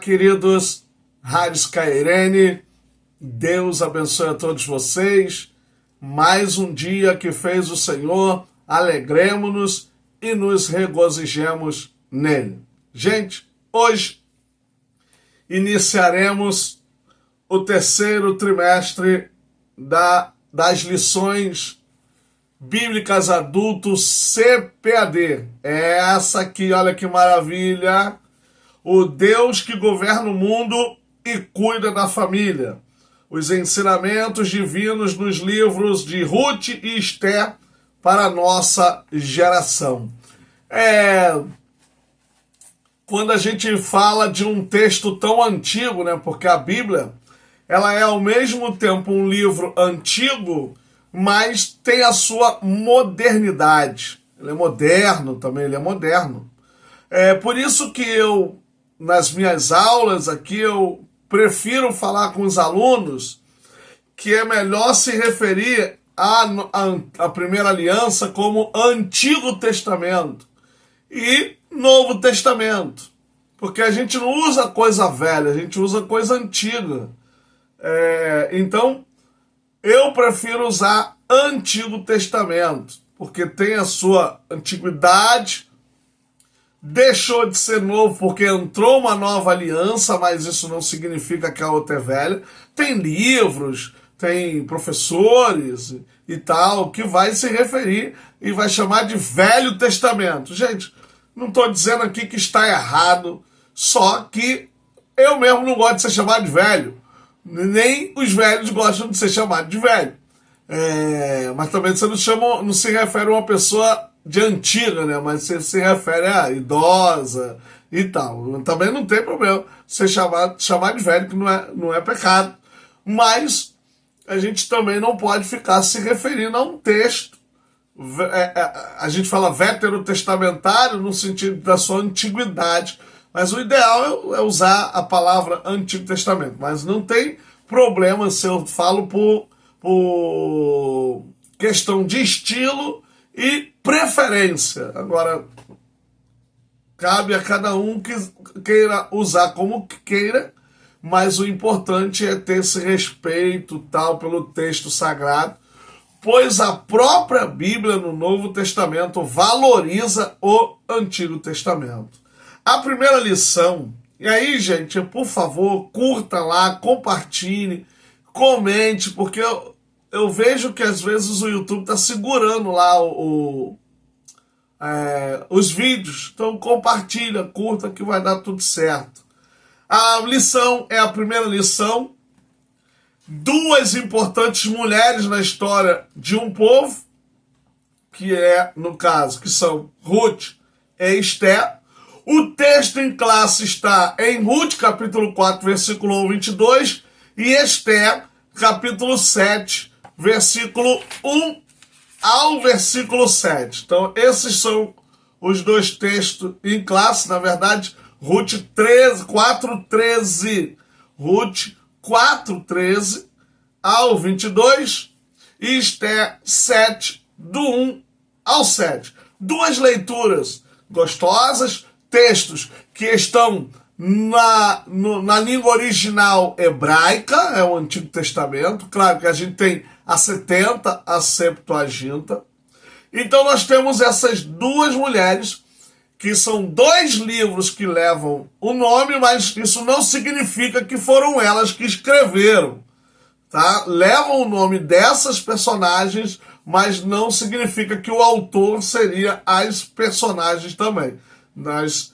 Queridos Rádios Cairene, Deus abençoe a todos vocês. Mais um dia que fez o Senhor, alegremo-nos e nos regozijemos nele. Gente, hoje iniciaremos o terceiro trimestre das lições bíblicas adultos CPAD. É essa aqui, olha que maravilha! O Deus que governa o mundo e cuida da família. Os ensinamentos divinos nos livros de Ruth e Esther para a nossa geração. Quando a gente fala de um texto tão antigo, né? Porque a Bíblia, ela é ao mesmo tempo um livro antigo, mas tem a sua modernidade. Ele é moderno também, ele é moderno. É por isso que nas minhas aulas aqui, eu prefiro falar com os alunos que é melhor se referir à primeira aliança como Antigo Testamento e Novo Testamento. Porque a gente não usa coisa velha, a gente usa coisa antiga. Então, eu prefiro usar Antigo Testamento, porque tem a sua antiguidade. Deixou de ser novo porque entrou uma nova aliança, mas isso não significa que a outra é velha. Tem livros, tem professores e tal, que vai se referir e vai chamar de Velho Testamento. Gente, não estou dizendo aqui que está errado, só que eu mesmo não gosto de ser chamado de velho. Nem os velhos gostam de ser chamados de velho. Mas também você não se refere a uma pessoa de antiga, né? Mas você se refere a idosa e tal. Também não tem problema você chamar de velho, que não é pecado. Mas a gente também não pode ficar se referindo a um texto. A gente fala veterotestamentário no sentido da sua antiguidade. Mas o ideal é usar a palavra Antigo Testamento. Mas não tem problema se eu falo por questão de estilo e preferência. Agora, cabe a cada um que queira usar como queira, mas o importante é ter esse respeito tal pelo texto sagrado, pois a própria Bíblia no Novo Testamento valoriza o Antigo Testamento. A primeira lição, e aí, gente, por favor, curta lá, compartilhe, comente, porque eu vejo que às vezes o YouTube está segurando lá os vídeos. Então compartilha, curta, que vai dar tudo certo. A lição é a primeira lição. Duas importantes mulheres na história de um povo, no caso, que são Ruth e Esther. O texto em classe está em Ruth, capítulo 4, versículo 1, 22, e Esther, capítulo 7, versículo 1 ao versículo 7. Então, esses são os dois textos em classe. Na verdade, Ruth 4:13. Ruth 4:13 ao 22 e Esther 7, do 1 ao 7. Duas leituras gostosas, textos que estão na língua original hebraica, é o Antigo Testamento. Claro que a gente tem a 70, a Septuaginta. Então nós temos essas duas mulheres, que são dois livros que levam o nome, mas isso não significa que foram elas que escreveram, tá? Levam o nome dessas personagens, mas não significa que o autor seria as personagens também. Nós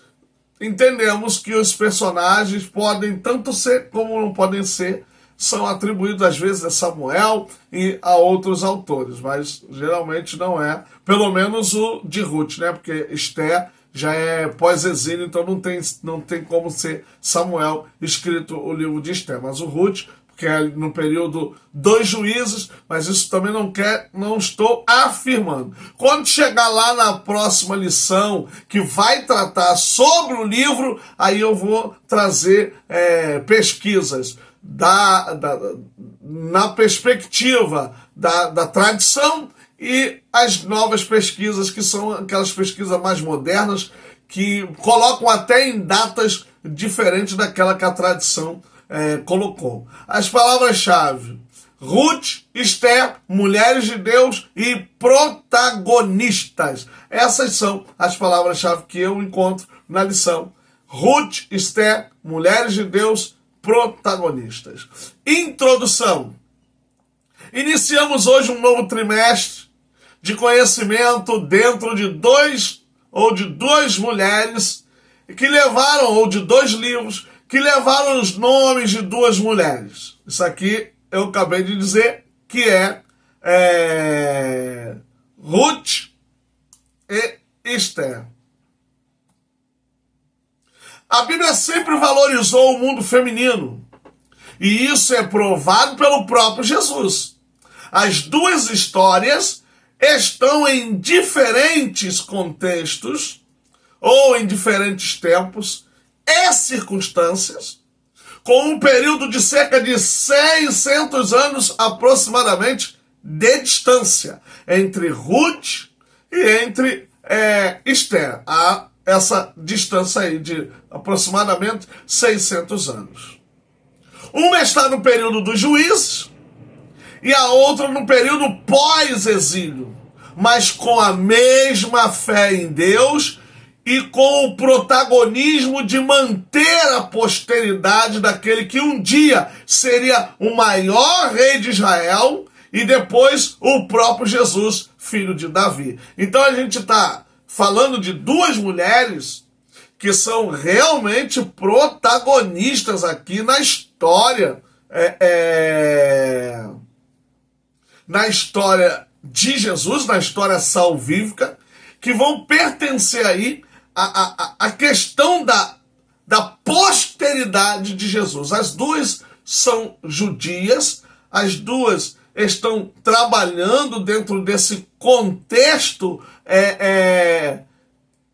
entendemos que os personagens podem tanto ser como não podem ser, são atribuídos às vezes a Samuel e a outros autores, mas geralmente não é, pelo menos o de Ruth, né? Porque Esther já é pós-exílio, então não tem como ser Samuel escrito o livro de Esther, mas o Ruth, que é no período dos juízes, mas isso também não estou afirmando. Quando chegar lá na próxima lição, que vai tratar sobre o livro, aí eu vou trazer pesquisas na perspectiva da tradição e as novas pesquisas, que são aquelas pesquisas mais modernas, que colocam até em datas diferente daquela que a tradição colocou. As palavras-chave: Ruth, Esther, mulheres de Deus e protagonistas. Essas são as palavras-chave que eu encontro na lição. Ruth, Esther, mulheres de Deus, protagonistas. Introdução. Iniciamos hoje um novo trimestre de conhecimento dentro de duas mulheres que levaram, ou de dois livros, que levaram os nomes de duas mulheres. Isso aqui eu acabei de dizer que é Ruth e Esther. A Bíblia sempre valorizou o mundo feminino, e isso é provado pelo próprio Jesus. As duas histórias estão em diferentes contextos, ou em diferentes tempos e circunstâncias, com um período de cerca de 600 anos aproximadamente de distância entre Ruth e entre Esther. Há essa distância aí de aproximadamente 600 anos. Uma está no período dos juízes e a outra no período pós-exílio, mas com a mesma fé em Deus e com o protagonismo de manter a posteridade daquele que um dia seria o maior rei de Israel e depois o próprio Jesus, filho de Davi. Então a gente está falando de duas mulheres que são realmente protagonistas aqui na história, na história de Jesus, na história salvífica, que vão pertencer aí à questão da posteridade de Jesus. As duas são judias, as duas estão trabalhando dentro desse contexto,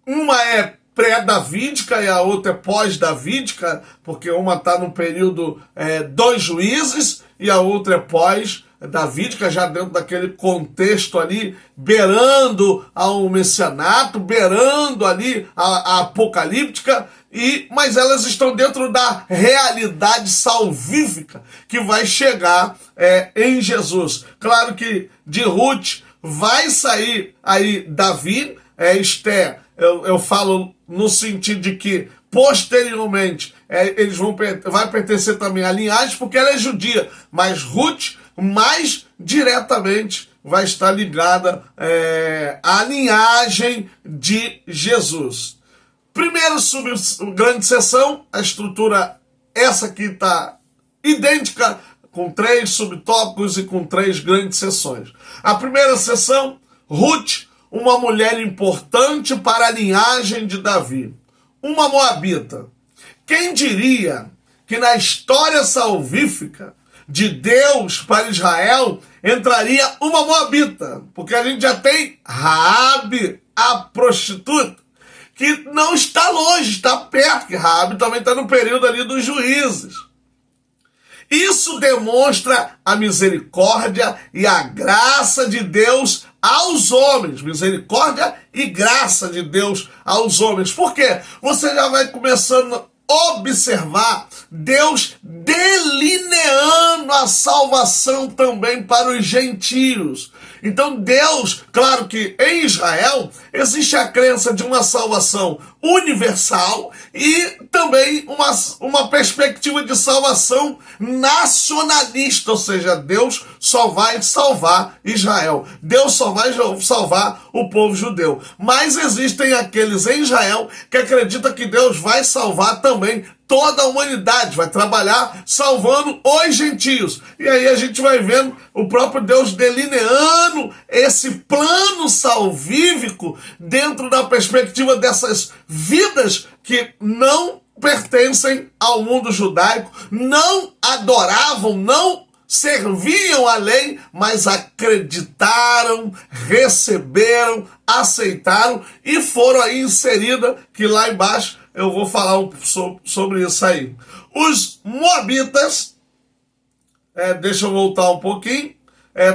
uma é pré-davídica e a outra é pós-davídica, porque uma está no período dos juízes e a outra é pós-davídica, já dentro daquele contexto ali, beirando ao messianato, beirando ali a apocalíptica, mas elas estão dentro da realidade salvífica que vai chegar em Jesus. Claro que de Ruth vai sair aí Davi, Esther, eu falo no sentido de que posteriormente vai pertencer também à linhagem, porque ela é judia, mas Ruth mais diretamente vai estar ligada à linhagem de Jesus. Primeiro grande seção, a estrutura essa aqui está idêntica, com 3 subtópicos e com 3 grandes seções. A primeira seção, Ruth, uma mulher importante para a linhagem de Davi, uma moabita. Quem diria que na história salvífica de Deus para Israel entraria uma moabita? Porque a gente já tem Raabe, a prostituta, que não está longe, está perto, que Raabe também está no período ali dos juízes. Isso demonstra a misericórdia e a graça de Deus aos homens. Misericórdia e graça de Deus aos homens. Por quê? Você já vai começando a observar Deus delineando a salvação também para os gentios. Então Deus, claro que em Israel existe a crença de uma salvação universal e também uma perspectiva de salvação nacionalista, ou seja, Deus só vai salvar Israel, Deus só vai salvar o povo judeu. Mas existem aqueles em Israel que acreditam que Deus vai salvar também toda a humanidade, vai trabalhar salvando os gentios. E aí a gente vai vendo o próprio Deus delineando esse plano salvífico dentro da perspectiva dessas vidas que não pertencem ao mundo judaico, não adoravam, não serviam a lei, mas acreditaram, receberam, aceitaram e foram aí inseridas, que lá embaixo eu vou falar sobre isso aí. Os moabitas, deixa eu voltar um pouquinho,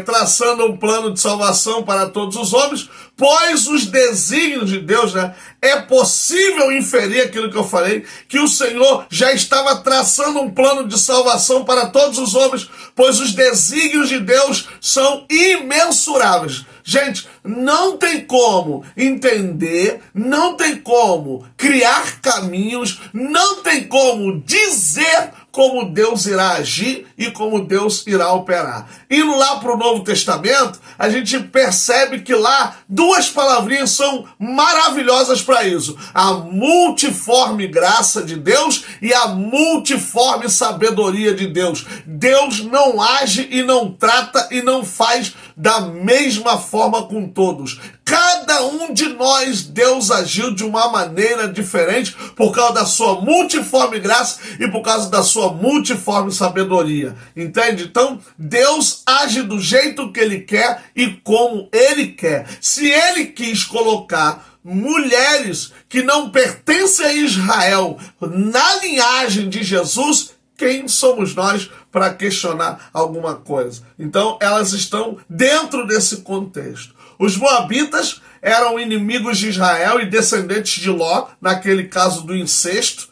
traçando um plano de salvação para todos os homens, pois os desígnios de Deus, né? É possível inferir aquilo que eu falei, que o Senhor já estava traçando um plano de salvação para todos os homens, pois os desígnios de Deus são imensuráveis. Gente, não tem como entender, não tem como criar caminhos, não tem como dizer como Deus irá agir e como Deus irá operar. Indo lá para o Novo Testamento, a gente percebe que lá duas palavrinhas são maravilhosas para isso: a multiforme graça de Deus e a multiforme sabedoria de Deus. Deus não age e não trata e não faz da mesma forma com todos. Cada um de nós, Deus agiu de uma maneira diferente por causa da sua multiforme graça e por causa da sua multiforme sabedoria. Entende? Então, Deus age do jeito que Ele quer e como Ele quer. Se Ele quis colocar mulheres que não pertencem a Israel na linhagem de Jesus, quem somos nós para questionar alguma coisa? Então, elas estão dentro desse contexto. Os moabitas eram inimigos de Israel e descendentes de Ló, naquele caso do incesto,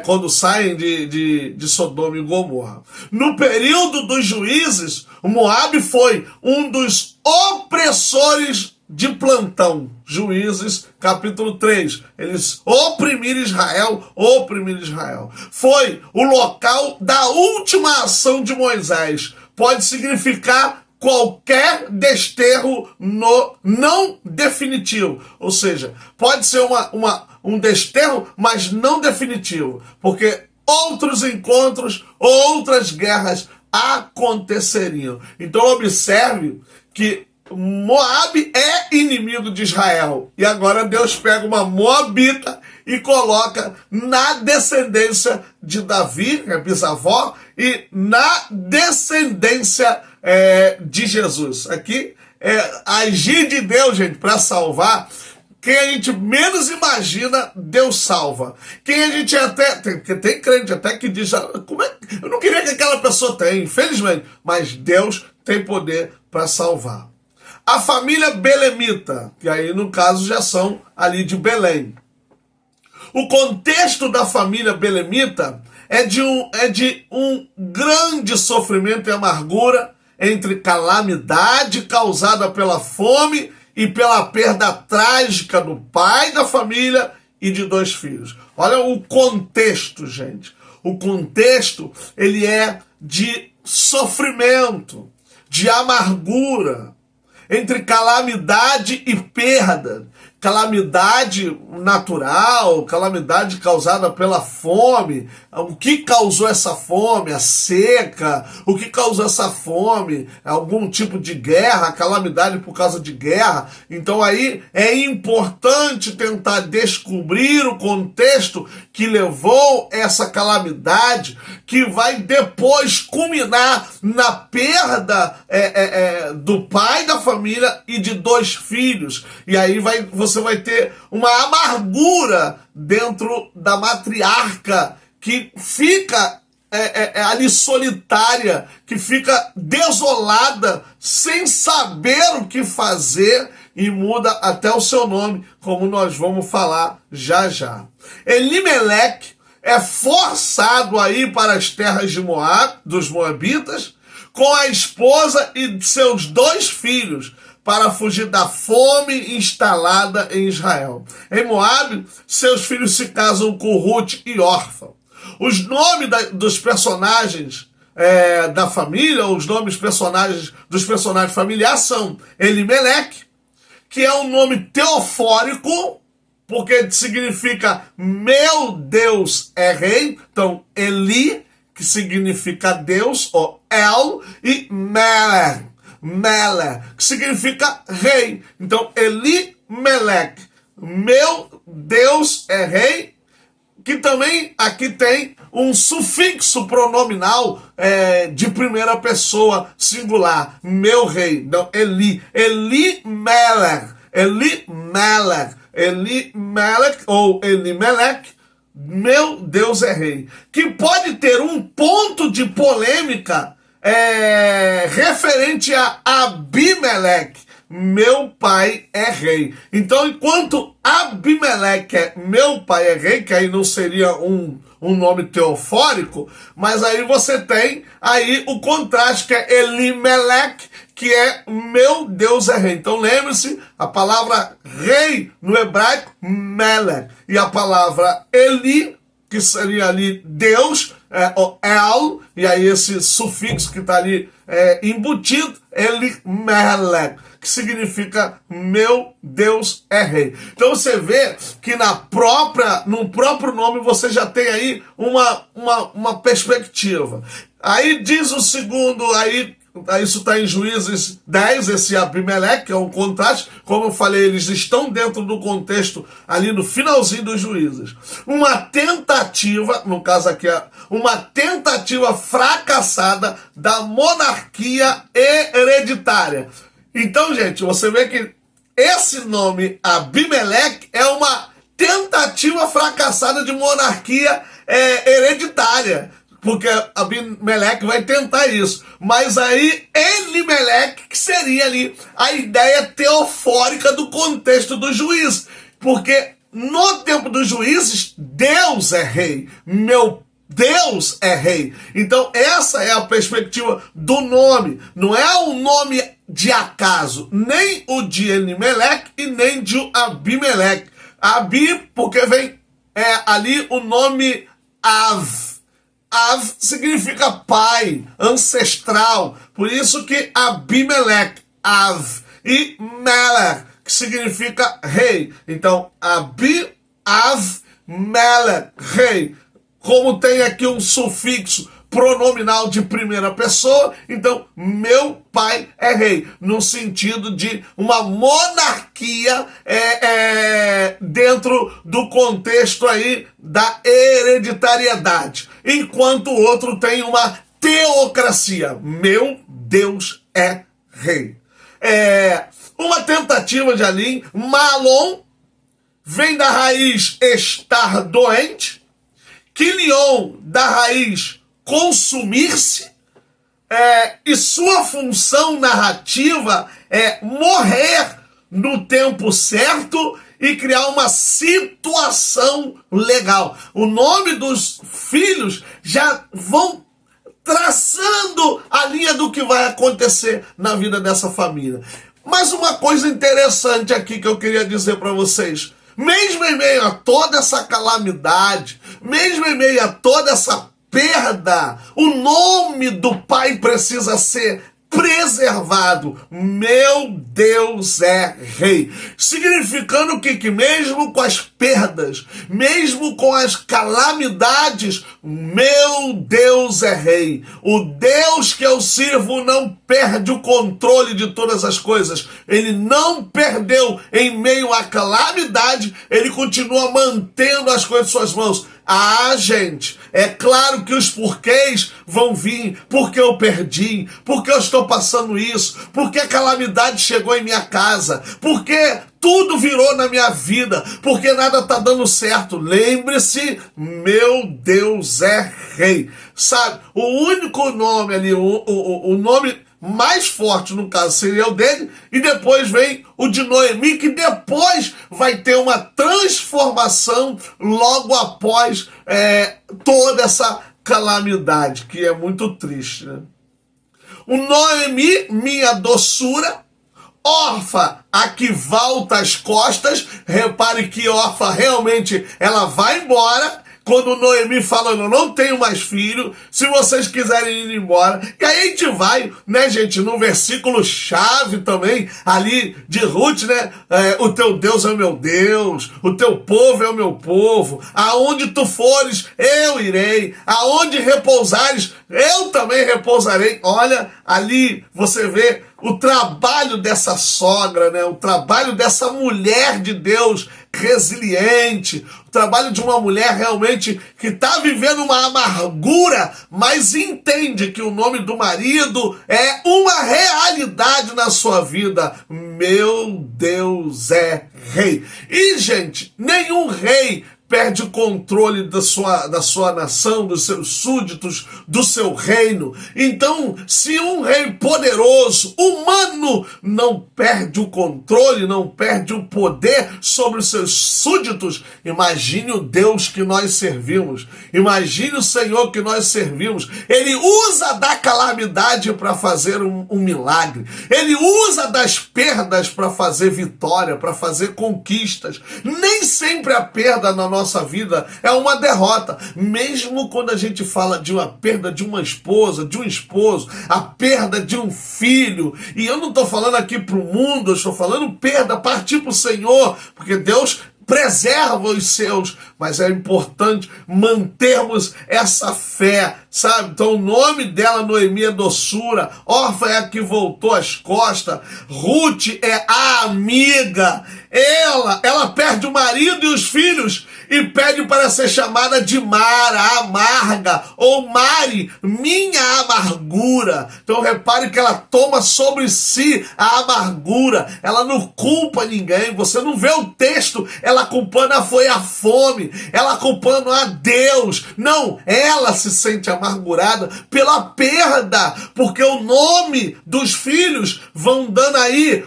quando saem de Sodoma e Gomorra. No período dos juízes, o Moabe foi um dos opressores de plantão. Juízes, capítulo 3. Eles oprimiram Israel. Foi o local da última ação de Moisés. Pode significar qualquer desterro não definitivo. Ou seja, pode ser um desterro, mas não definitivo. Porque outros encontros, outras guerras aconteceriam. Então observe que Moabe é inimigo de Israel. E agora Deus pega uma moabita e coloca na descendência de Davi, bisavó, e na descendência de Jesus. Aqui agir de Deus, gente, para salvar. Quem a gente menos imagina, Deus salva. Quem a gente até... Tem crente até que diz... eu não queria que aquela pessoa tenha, infelizmente. Mas Deus tem poder para salvar. A família belemita, que aí no caso já são ali de Belém. O contexto da família belemita é de um grande sofrimento e amargura entre calamidade causada pela fome e pela perda trágica do pai da família e de 2 filhos. Olha o contexto, gente. O contexto, ele é de sofrimento, de amargura, entre calamidade e perda. Calamidade natural, calamidade causada pela fome. O que causou essa fome? A seca. O que causou essa fome? Algum tipo de guerra, calamidade por causa de guerra. Então aí é importante tentar descobrir o contexto que levou essa calamidade, que vai depois culminar na perda do pai da família e de 2 filhos. E aí você vai ter uma amargura dentro da matriarca que fica ali solitária, que fica desolada, sem saber o que fazer, e muda até o seu nome, como nós vamos falar já já. Elimeleque é forçado a ir para as terras de Moab, dos moabitas, com a esposa e seus 2 filhos, para fugir da fome instalada em Israel. Em Moab, seus filhos se casam com Ruth e Orfa. Os nomes dos personagens da família, os nomes dos personagens familiares são Elimeleque, que é um nome teofórico, porque significa meu Deus é rei. Então, Eli, que significa Deus, ou El, e Melech, que significa rei. Então, Elimeleque, meu Deus é rei, que também aqui tem um sufixo pronominal de primeira pessoa singular, meu rei. Então, Elimelech, ou Elimeleque, meu Deus é rei. Que pode ter um ponto de polêmica referente a Abimeleque, meu pai é rei. Então, enquanto Abimeleque é meu pai é rei, que aí não seria um nome teofórico, mas aí você tem aí o contraste, que é Elimeleque, que é meu Deus é rei. Então lembre-se, a palavra rei no hebraico, Melech, e a palavra Eli, que seria ali Deus, El, e aí esse sufixo que está ali embutido, Elimelech, que significa meu Deus é rei. Então você vê que no próprio nome você já tem aí uma perspectiva. Aí diz o segundo, aí isso está em Juízes 10, esse Abimeleque, que é um contraste. Como eu falei, eles estão dentro do contexto ali no finalzinho dos Juízes. Uma tentativa, no caso aqui, uma tentativa fracassada da monarquia hereditária. Então, gente, você vê que esse nome Abimeleque é uma tentativa fracassada de monarquia hereditária. Porque Abimeleque vai tentar isso. Mas aí, Elimeleque, que seria ali a ideia teofórica do contexto dos juízes. Porque no tempo dos juízes, Deus é rei. Meu Deus é rei. Então, essa é a perspectiva do nome. Não é um nome de acaso. Nem o de Elimeleque e nem de Abimeleque. Abi, porque vem ali o nome Av. Av significa pai, ancestral. Por isso que Abimeleque, Av. E Melech, que significa rei. Então, Av, Melech, rei. Como tem aqui um sufixo pronominal de primeira pessoa, então meu pai é rei, no sentido de uma monarquia dentro do contexto aí da hereditariedade, enquanto o outro tem uma teocracia. Meu Deus é rei. Uma tentativa de Alim. Malom vem da raiz estar doente, Quilion da raiz consumir-se, e sua função narrativa é morrer no tempo certo e criar uma situação legal. O nome dos filhos já vão traçando a linha do que vai acontecer na vida dessa família. Mas uma coisa interessante aqui que eu queria dizer para vocês: mesmo em meio a toda essa calamidade, mesmo em meio a toda essa perda, o nome do pai precisa ser preservado. Meu Deus é rei. Significando que mesmo com as perdas, mesmo com as calamidades, meu Deus é rei. O Deus que eu sirvo não perde o controle de todas as coisas. Ele não perdeu em meio à calamidade, ele continua mantendo as coisas em suas mãos. Ah, gente, é claro que os porquês vão vir, porque eu perdi, porque eu estou passando isso, porque a calamidade chegou em minha casa, porque tudo virou na minha vida, porque nada está dando certo. Lembre-se, meu Deus é rei. Sabe, o único nome ali, o nome mais forte, no caso, seria o dele, e depois vem o de Noemi, que depois vai ter uma transformação logo após toda essa calamidade, que é muito triste, né? O Noemi, minha doçura, Orfa, a que volta as costas. Repare que Orfa realmente ela vai embora. Quando Noemi fala, eu não tenho mais filho, se vocês quiserem ir embora. E aí a gente vai, né, gente, no versículo chave também, ali de Ruth, né? O teu Deus é o meu Deus, o teu povo é o meu povo. Aonde tu fores, eu irei. Aonde repousares, eu também repousarei. Olha, ali você vê o trabalho dessa sogra, né? O trabalho dessa mulher de Deus resiliente, o trabalho de uma mulher realmente que está vivendo uma amargura, mas entende que o nome do marido é uma realidade na sua vida. Meu Deus é rei. E, gente, nenhum rei perde o controle da sua nação, dos seus súditos, do seu reino. Então, se um rei poderoso, humano, não perde o controle, não perde o poder sobre os seus súditos, imagine o Deus que nós servimos, imagine o Senhor que nós servimos. Ele usa da calamidade para fazer um milagre, ele usa das perdas para fazer vitória, para fazer conquistas. Nem sempre a perda na nossa vida é uma derrota, mesmo quando a gente fala de uma perda de uma esposa, de um esposo, a perda de um filho, e eu não estou falando aqui para o mundo, eu estou falando perda, partir para o Senhor, porque Deus preserva os seus, mas é importante mantermos essa fé, sabe? Então o nome dela, Noemi, é doçura, Orfa é a que voltou as costas, Ruth é a amiga, ela perde o marido e os filhos e pede para ser chamada de Mara, amarga, ou Mari, minha amargura. Então repare que ela toma sobre si a amargura, ela não culpa ninguém, você não vê o texto, ela culpando foi a fome, ela culpando a Deus, não, ela se sente amargurada pela perda, porque o nome dos filhos vão dando aí,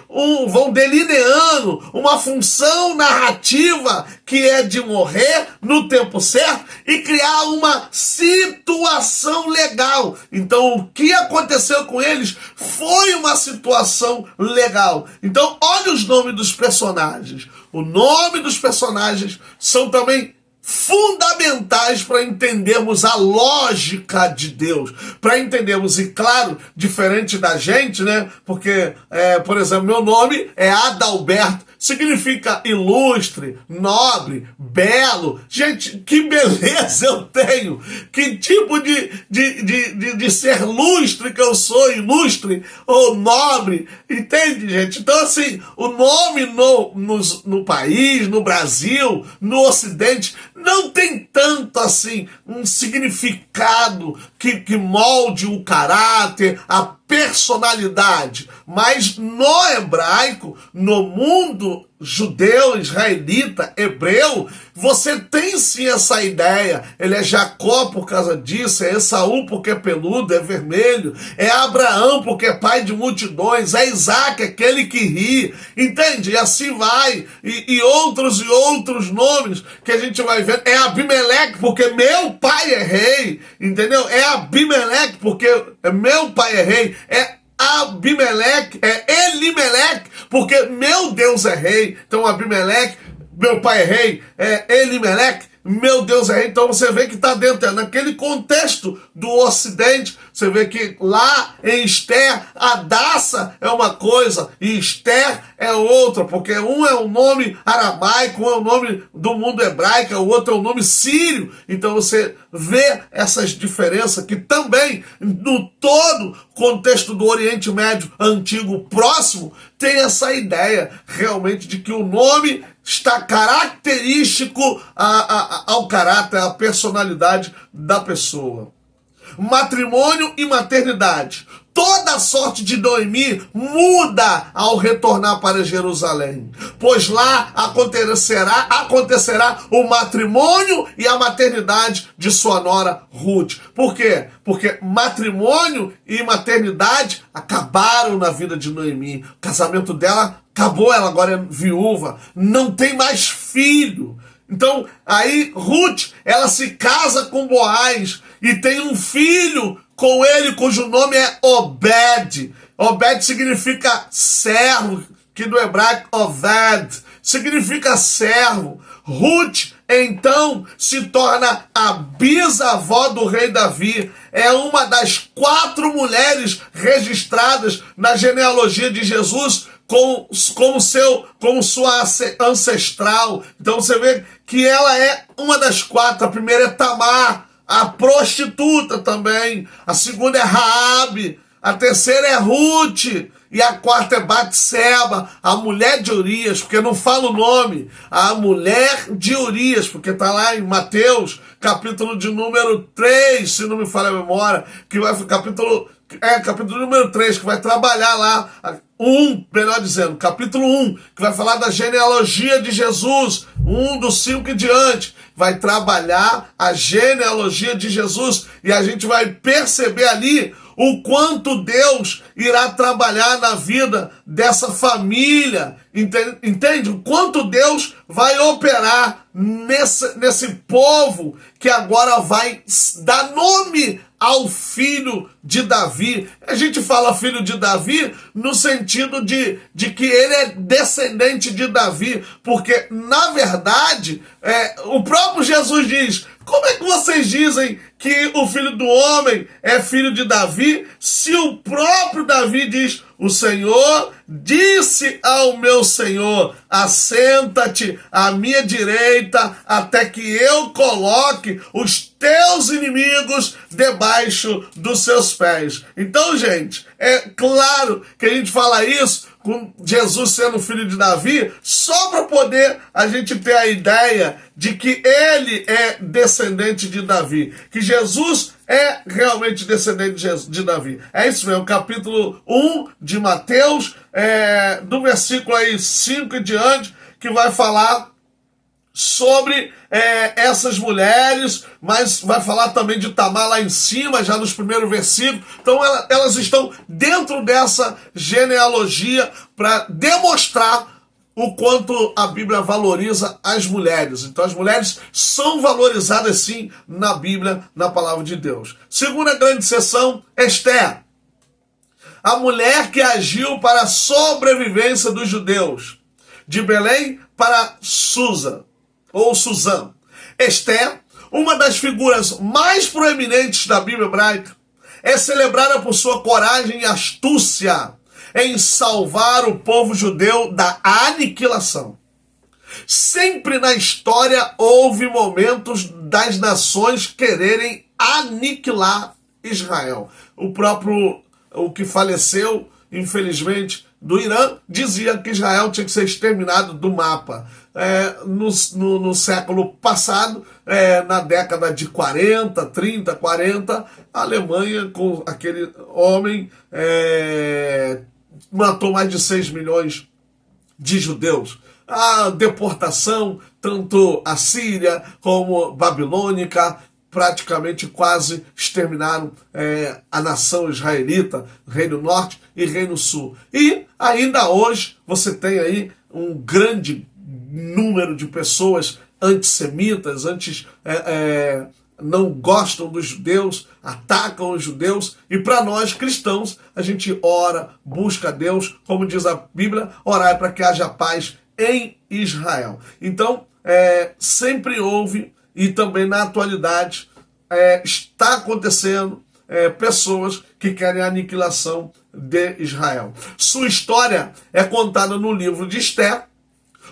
vão delineando uma função narrativa que é de morrer no tempo certo e criar uma situação legal. Então, o que aconteceu com eles foi uma situação legal. Então, olha os nomes dos personagens. O nome dos personagens são também fundamentais para entendermos a lógica de Deus, para entendermos, e claro, diferente da gente, né? Porque, por exemplo, meu nome é Adalberto, significa ilustre, nobre, belo. Gente, que beleza eu tenho! Que tipo de ser lustre que eu sou, ilustre ou nobre, entende, gente? Então, assim, o nome no país, no Brasil, no Ocidente, não tem tanto, assim, um significado que molde o caráter, a personalidade, mas no hebraico, no mundo judeu, israelita, hebreu, você tem sim essa ideia. Ele é Jacó por causa disso, é Esaú porque é peludo, é vermelho, é Abraão porque é pai de multidões, é Isaac, aquele que ri, entende? E assim vai, e outros nomes que a gente vai ver. É Abimeleque porque meu pai é rei, entendeu? É Abimeleque porque meu pai é rei, é Abimeleque, é Elimeleque, porque meu Deus é rei. Então Abimeleque, meu pai é rei, é Elimeleque, meu Deus é rei. Então você vê que está dentro, naquele contexto do Ocidente, você vê que lá em Esther, Hadassah é uma coisa e Esther é outra, porque um é um nome aramaico, um é um nome do mundo hebraico, o outro é um nome sírio. Então você vê essas diferenças que também, no todo contexto do Oriente Médio antigo próximo, tem essa ideia realmente de que o nome está característico ao caráter, à personalidade da pessoa. Matrimônio e maternidade. Toda sorte de Noemi muda ao retornar para Jerusalém, pois lá acontecerá o matrimônio e a maternidade de sua nora Ruth. Por quê? Porque matrimônio e maternidade acabaram na vida de Noemi. O casamento dela acabou, ela agora é viúva, não tem mais filho. Então, aí Ruth, ela se casa com Boaz e tem um filho com ele, cujo nome é Obed. Obed significa servo, que do hebraico Oved, significa servo. Ruth, então, se torna a bisavó do rei Davi. É uma das 4 mulheres registradas na genealogia de Jesus como sua ancestral. Então você vê que ela é uma das 4. A primeira é Tamar, a prostituta também. A segunda é Raabe. A terceira é Ruth. E a quarta é Batseba, a mulher de Urias, porque não fala o nome. A mulher de Urias, porque está lá em Mateus, capítulo de número 3, se não me falha a memória, que vai capítulo número 3, que vai trabalhar lá, melhor dizendo, capítulo 1, que vai falar da genealogia de Jesus, 1 dos 5 em diante, vai trabalhar a genealogia de Jesus, e a gente vai perceber ali o quanto Deus irá trabalhar na vida dessa família, entende? O quanto Deus vai operar nesse povo que agora vai dar nome ao filho de Davi. A gente fala filho de Davi no sentido de que ele é descendente de Davi, porque, na verdade, o próprio Jesus diz: como é que vocês dizem que o filho do homem é filho de Davi, se o próprio Davi diz: o Senhor disse ao meu Senhor, assenta-te à minha direita, até que eu coloque os teus inimigos debaixo dos seus pés. Então, gente, é claro que a gente fala isso com Jesus sendo filho de Davi, só para poder a gente ter a ideia de que ele é descendente de Davi, que Jesus é realmente descendente de Davi. É isso mesmo, capítulo 1 de Mateus, do versículo aí 5 em diante, que vai falar sobre essas mulheres, mas vai falar também de Tamar lá em cima, já nos primeiros versículos. Então elas estão dentro dessa genealogia para demonstrar o quanto a Bíblia valoriza as mulheres. Então as mulheres são valorizadas sim na Bíblia, na palavra de Deus. Segunda grande seção, Esther. A mulher que agiu para a sobrevivência dos judeus. De Belém para Susa. Ou Suzã. Esther, uma das figuras mais proeminentes da Bíblia hebraica, é celebrada por sua coragem e astúcia em salvar o povo judeu da aniquilação. Sempre na história houve momentos das nações quererem aniquilar Israel. O que faleceu, infelizmente, do Irã, dizia que Israel tinha que ser exterminado do mapa. No século passado, na década de 40, 30, 40, a Alemanha, com aquele homem, matou mais de 6 milhões de judeus. A deportação, tanto assíria como babilônica, praticamente quase exterminaram a nação israelita, Reino Norte e Reino Sul. E ainda hoje você tem aí um grande número de pessoas antissemitas, não gostam dos judeus, atacam os judeus, e para nós cristãos, a gente ora, busca a Deus, como diz a Bíblia, orar para que haja paz em Israel. Então, sempre houve, e também na atualidade, está acontecendo pessoas que querem a aniquilação de Israel. Sua história é contada no livro de Esther,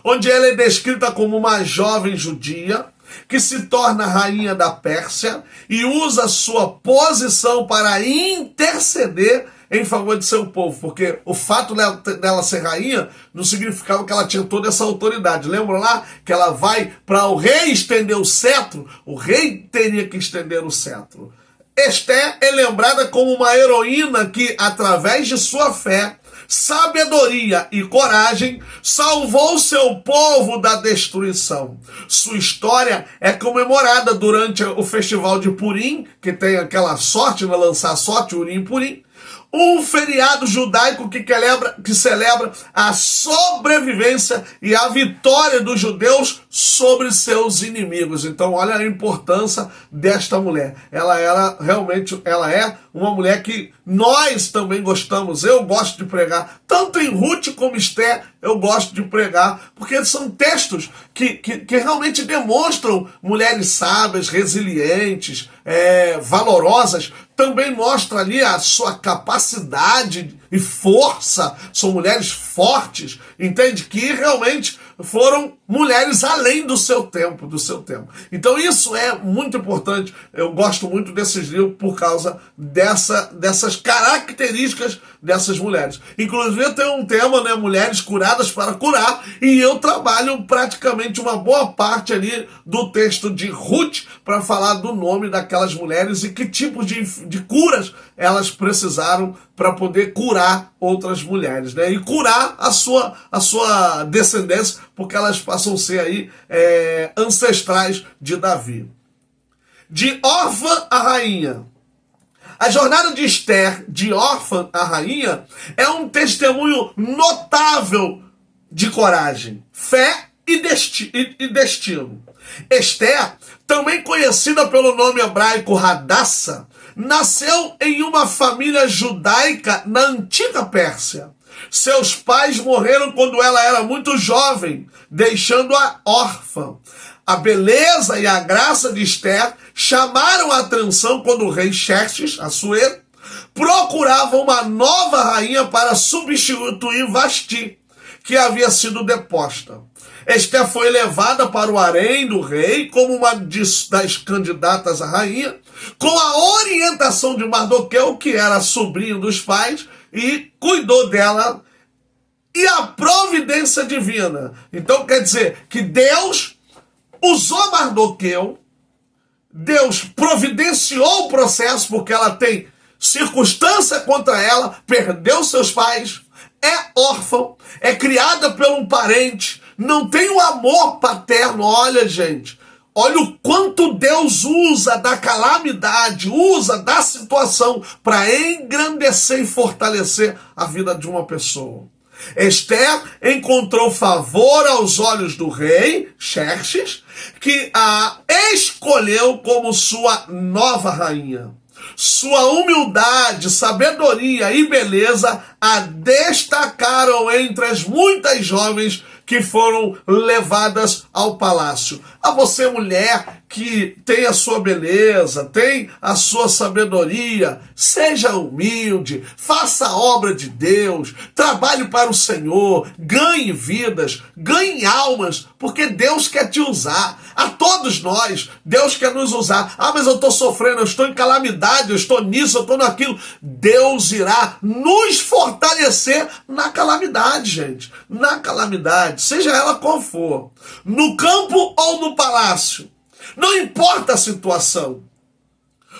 onde ela é descrita como uma jovem judia que se torna rainha da Pérsia e usa sua posição para interceder em favor de seu povo, porque o fato dela ser rainha não significava que ela tinha toda essa autoridade. Lembra lá que ela vai para o rei estender o cetro? O rei teria que estender o cetro. Esther é lembrada como uma heroína que, através de sua fé, sabedoria e coragem, salvou seu povo da destruição. Sua história é comemorada durante o festival de Purim, que tem aquela sorte, lançar sorte, Urim e Purim, um feriado judaico que celebra a sobrevivência e a vitória dos judeus sobre seus inimigos. Então, olha a importância desta mulher. Ela é uma mulher que nós também gostamos. Eu gosto de pregar. Tanto em Ruth como Esther, eu gosto de pregar, porque são textos que realmente demonstram mulheres sábias, resilientes, valorosas. Também mostra ali a sua capacidade e força. São mulheres fortes, entende? Que realmente foram mulheres além do seu tempo, Então isso é muito importante. Eu gosto muito desses livros por causa dessas características dessas mulheres. Inclusive tem um tema, né, mulheres curadas para curar, e eu trabalho praticamente uma boa parte ali do texto de Ruth para falar do nome daquelas mulheres e que tipo de curas elas precisaram para poder curar outras mulheres, né? E curar a sua descendência, porque elas passam a ser aí ancestrais de Davi. De órfã a rainha. A jornada de Esther, de órfã a rainha, é um testemunho notável de coragem, fé e destino. Esther, também conhecida pelo nome hebraico Hadassah, nasceu em uma família judaica na antiga Pérsia. Seus pais morreram quando ela era muito jovem, deixando-a órfã. A beleza e a graça de Esther chamaram a atenção quando o rei Xerxes, Assuero, procurava uma nova rainha para substituir Vasti, que havia sido deposta. Esther foi levada para o harém do rei como uma das candidatas à rainha, com a orientação de Mardoqueu, que era sobrinho dos pais, e cuidou dela, e a providência divina. Então quer dizer que Deus usou Mardoqueu, Deus providenciou o processo, porque ela tem circunstância contra ela, perdeu seus pais, é órfã, é criada por um parente, não tem o amor paterno. Olha, gente, olha o quanto Deus usa da calamidade, usa da situação para engrandecer e fortalecer a vida de uma pessoa. Esther encontrou favor aos olhos do rei Xerxes, que a escolheu como sua nova rainha. Sua humildade, sabedoria e beleza a destacaram entre as muitas jovens que foram levadas ao palácio. A você, mulher, que tem a sua beleza, tem a sua sabedoria, seja humilde, faça a obra de Deus, trabalhe para o Senhor, ganhe vidas, ganhe almas, porque Deus quer te usar. A todos nós, Deus quer nos usar. Ah, mas eu estou sofrendo, eu estou em calamidade, eu estou nisso, eu estou naquilo. Deus irá nos fortalecer na calamidade, gente. Na calamidade, seja ela qual for. No campo ou no palácio. Não importa a situação.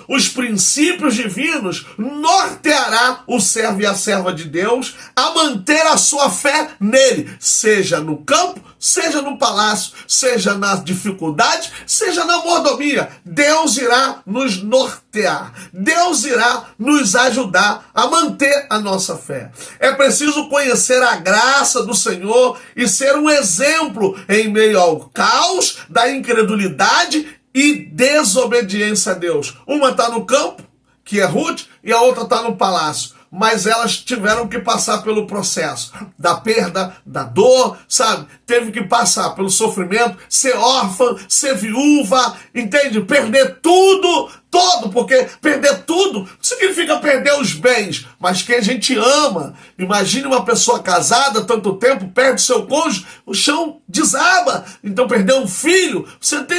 Os princípios divinos norteará o servo e a serva de Deus a manter a sua fé nele, seja no campo, seja no palácio, seja na dificuldade, seja na mordomia. Deus irá nos nortear. Deus irá nos ajudar a manter a nossa fé. É preciso conhecer a graça do Senhor e ser um exemplo em meio ao caos da incredulidade e desobediência a Deus. Uma está no campo, que é Ruth, e a outra está no palácio. Mas elas tiveram que passar pelo processo da perda, da dor, sabe? Teve que passar pelo sofrimento, ser órfã, ser viúva, entende? Perder tudo, todo, porque perder tudo significa perder os bens, mas quem a gente ama. Imagine uma pessoa casada tanto tempo, perde seu cônjuge, o chão desaba. Então perder um filho,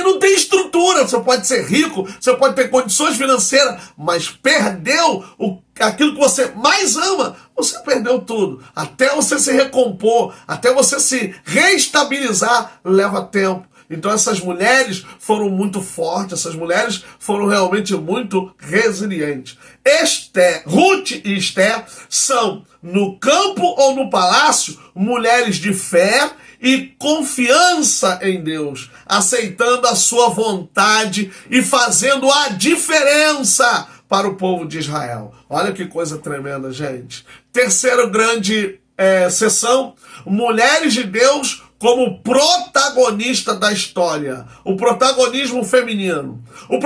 não tem estrutura, você pode ser rico, você pode ter condições financeiras, mas perdeu aquilo que você mais ama, você perdeu tudo. Até você se recompor, até você se reestabilizar, leva tempo. Então essas mulheres foram muito fortes, essas mulheres foram realmente muito resilientes. Ruth e Esther são, no campo ou no palácio, mulheres de fé e confiança em Deus, aceitando a sua vontade e fazendo a diferença para o povo de Israel. Olha que coisa tremenda, gente. Terceira grande sessão, mulheres de Deus como protagonista da história. O protagonismo feminino. O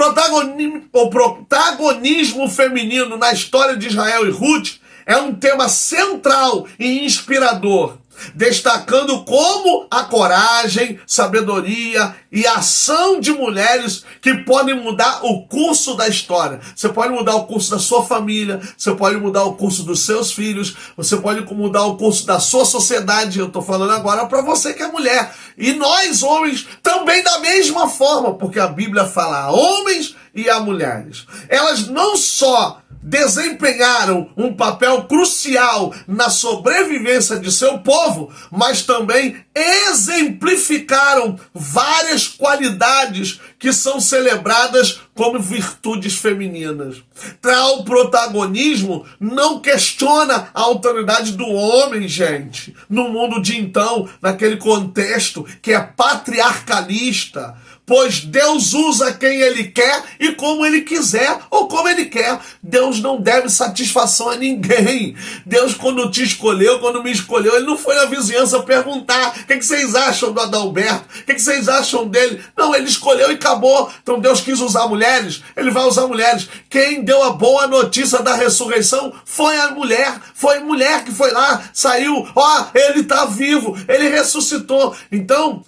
protagonismo feminino na história de Israel e Ruth é um tema central e inspirador. destacando como a coragem, sabedoria e ação de mulheres que podem mudar o curso da história. Você pode mudar o curso da sua família, você pode mudar o curso dos seus filhos, você pode mudar o curso da sua sociedade. Eu estou falando agora para você que é mulher. E nós, homens, também da mesma forma, porque a Bíblia fala a homens e a mulheres. Elas não só desempenharam um papel crucial na sobrevivência de seu povo, mas também exemplificaram várias qualidades que são celebradas como virtudes femininas. Tal protagonismo não questiona a autoridade do homem, gente, no mundo de então, naquele contexto que é patriarcalista, pois Deus usa quem Ele quer e como Ele quiser, ou como Ele quer. Deus não deve satisfação a ninguém. Deus, quando te escolheu, quando me escolheu, Ele não foi na vizinhança perguntar: o que vocês acham do Adalberto? O que vocês acham dele? Não, Ele escolheu e acabou. Então Deus quis usar mulheres, Ele vai usar mulheres. Quem deu a boa notícia da ressurreição foi a mulher. Foi a mulher que foi lá, saiu, Ele está vivo, Ele ressuscitou. Então,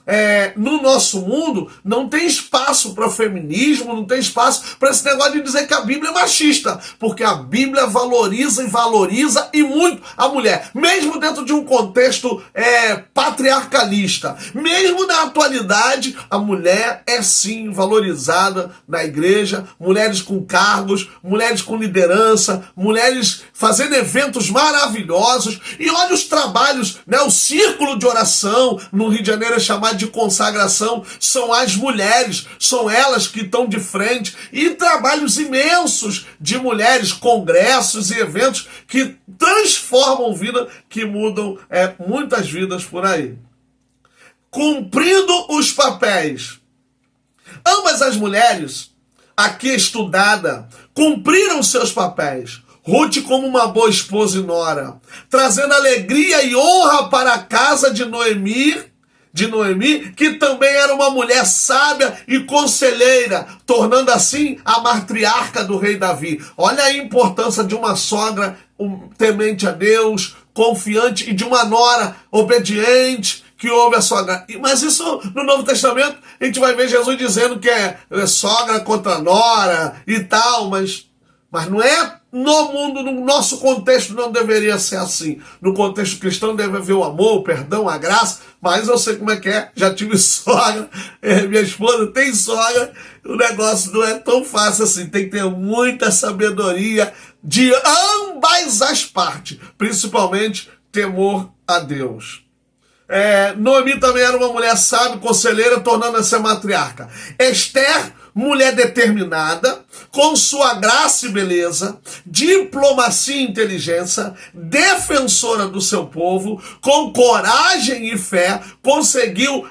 no nosso mundo, não tem espaço para feminismo, não tem espaço para esse negócio de dizer que a Bíblia é machista, porque a Bíblia valoriza e muito a mulher, mesmo dentro de um contexto patriarcalista. Mesmo na atualidade, a mulher é sim valorizada na igreja, mulheres com cargos, mulheres com liderança, mulheres fazendo eventos maravilhosos. E olha os trabalhos, o círculo de oração no Rio de Janeiro é chamado de consagração, são as mulheres, são elas que estão de frente, e trabalhos imensos de mulheres, congressos e eventos que transformam vida, que mudam muitas vidas por aí. Cumprindo os papéis. Ambas as mulheres, aqui estudada, cumpriram seus papéis. Ruth como uma boa esposa e nora, trazendo alegria e honra para a casa de Noemi, que também era uma mulher sábia e conselheira, tornando assim a matriarca do rei Davi. Olha a importância de uma sogra temente a Deus, confiante, e de uma nora obediente, que ouve a sogra. Mas isso, no Novo Testamento, a gente vai ver Jesus dizendo que é sogra contra nora e tal, mas não é. No mundo, no nosso contexto, não deveria ser assim. No contexto cristão deve haver o amor, o perdão, a graça, mas eu sei como é que é, já tive sogra, minha esposa tem sogra, o negócio não é tão fácil assim, tem que ter muita sabedoria de ambas as partes, principalmente temor a Deus. Noemi também era uma mulher sábia, conselheira, tornando-se a matriarca. Esther, mulher determinada, com sua graça e beleza, diplomacia e inteligência, defensora do seu povo, com coragem e fé, conseguiu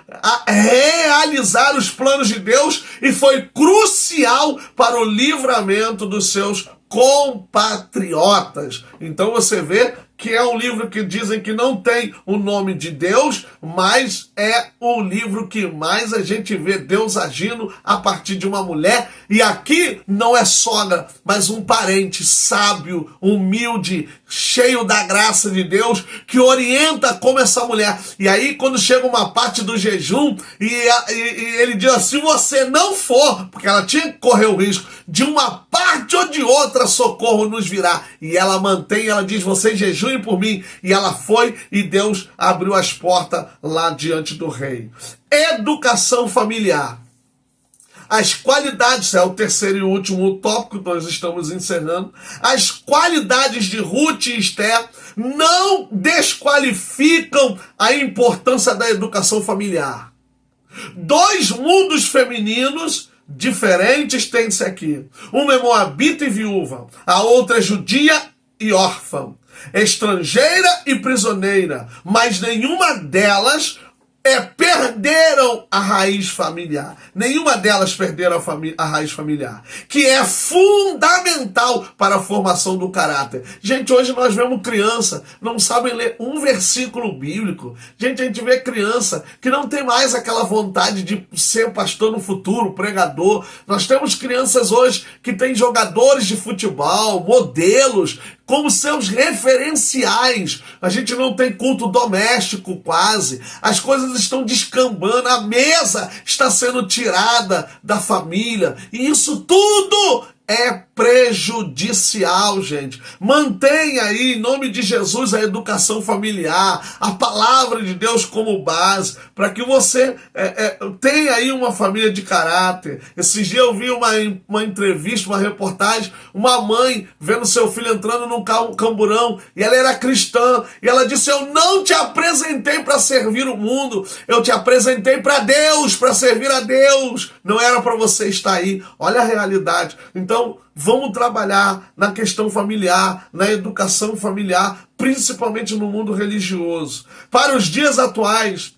realizar os planos de Deus e foi crucial para o livramento dos seus compatriotas. Então você vê que é um livro que dizem que não tem o nome de Deus, mas é o livro que mais a gente vê Deus agindo a partir de uma mulher. E aqui não é sogra, mas um parente sábio, humilde, cheio da graça de Deus, que orienta como essa mulher. E aí, quando chega uma parte do jejum, e ele diz assim: se você não for, porque ela tinha que correr o risco de uma parte ou de outra, socorro nos virá. E ela mantém, ela diz: vocês jejuem por mim. E ela foi, e Deus abriu as portas lá diante do rei. Educação familiar. As qualidades, é o terceiro e último tópico que nós estamos encerrando. As qualidades de Ruth e Esther não desqualificam a importância da educação familiar. Dois mundos femininos diferentes tem-se aqui. Uma é moabita e viúva, a outra é judia e órfã, estrangeira e prisioneira, mas nenhuma delas perderam a raiz familiar. Nenhuma delas perderam a raiz familiar, que é fundamental para a formação do caráter. Gente, hoje nós vemos criança, não sabem ler um versículo bíblico. Gente, a gente vê criança que não tem mais aquela vontade de ser pastor no futuro, pregador. Nós temos crianças hoje que têm jogadores de futebol, modelos, como seus referenciais. A gente não tem culto doméstico quase. As coisas estão descambando, a mesa está sendo tirada da família. E isso tudo é prejudicial, gente. Mantenha aí, em nome de Jesus, a educação familiar, a palavra de Deus como base, para que você tenha aí uma família de caráter. Esses dias eu vi uma entrevista, uma reportagem, uma mãe vendo seu filho entrando num camburão, e ela era cristã, e ela disse: eu não te apresentei para servir o mundo, eu te apresentei para Deus, para servir a Deus, não era para você estar aí. Olha a realidade. Então, vamos trabalhar na questão familiar, na educação familiar, principalmente no mundo religioso. Para os dias atuais,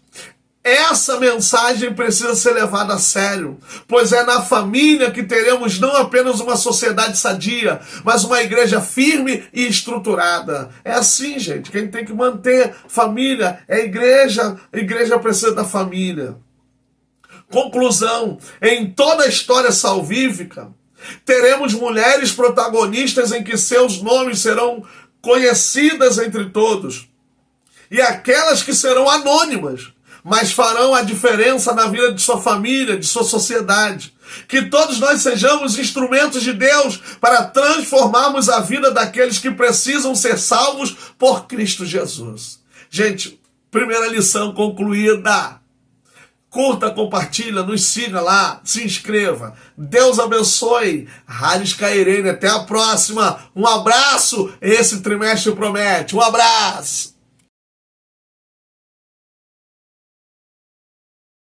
essa mensagem precisa ser levada a sério, pois é na família que teremos não apenas uma sociedade sadia, mas uma igreja firme e estruturada. É assim, gente, quem tem que manter família é a igreja precisa da família. Conclusão: em toda a história salvífica, teremos mulheres protagonistas em que seus nomes serão conhecidas entre todos, e aquelas que serão anônimas, mas farão a diferença na vida de sua família, de sua sociedade. Que todos nós sejamos instrumentos de Deus para transformarmos a vida daqueles que precisam ser salvos por Cristo Jesus. Gente, primeira lição concluída. Curta, compartilha, nos siga lá, se inscreva. Deus abençoe. Haris Cairene, até a próxima. Um abraço. Esse trimestre promete. Um abraço.